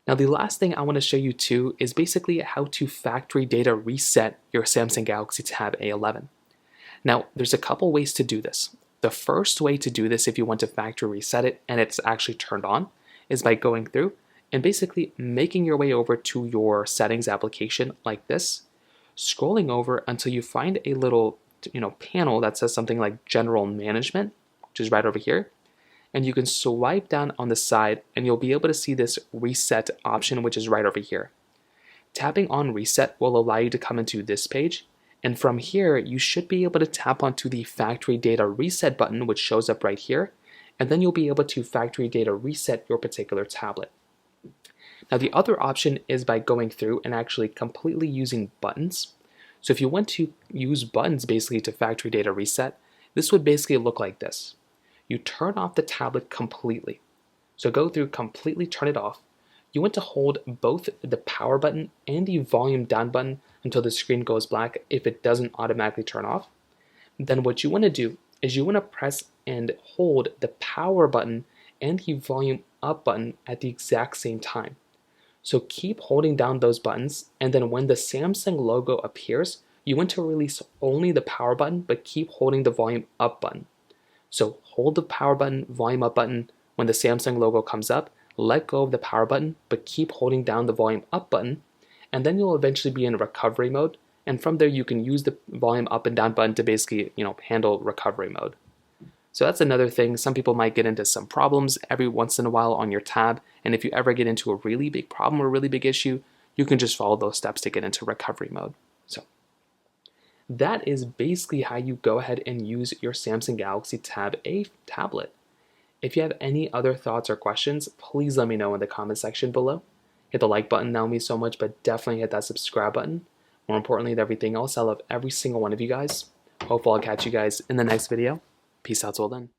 Now, the last thing I want to show you too is basically how to factory data reset your Samsung Galaxy Tab A11. Now, there's a couple ways to do this. The first way to do this if you want to factory reset it and it's actually turned on is by going through and basically making your way over to your settings application like this, scrolling over until you find a little panel that says something like General Management, which is right over here. And you can swipe down on the side and you'll be able to see this reset option, which is right over here. Tapping on reset will allow you to come into this page. And from here, you should be able to tap onto the factory data reset button, which shows up right here. And then you'll be able to factory data reset your particular tablet. Now, the other option is by going through and actually completely using buttons. So if you want to use buttons basically to factory data reset, this would basically look like this. You turn off the tablet completely. So go through, completely turn it off. You want to hold both the power button and the volume down button until the screen goes black if it doesn't automatically turn off. Then what you want to do is you want to press and hold the power button and the volume up button at the exact same time. So keep holding down those buttons, and then when the Samsung logo appears, you want to release only the power button but keep holding the volume up button. So hold the power button, volume up button. When the Samsung logo comes up, let go of the power button, but keep holding down the volume up button, and then you'll eventually be in recovery mode. And from there, you can use the volume up and down button to basically, handle recovery mode. So that's another thing. Some people might get into some problems every once in a while on your tab. And if you ever get into a really big problem or a really big issue, you can just follow those steps to get into recovery mode. So that is basically how you go ahead and use your Samsung Galaxy Tab A tablet. If you have any other thoughts or questions, please let me know in the comment section below. Hit the like button, that would mean so much, but definitely hit that subscribe button. More importantly than everything else, I love every single one of you guys. Hopefully I'll catch you guys in the next video. Peace out till then.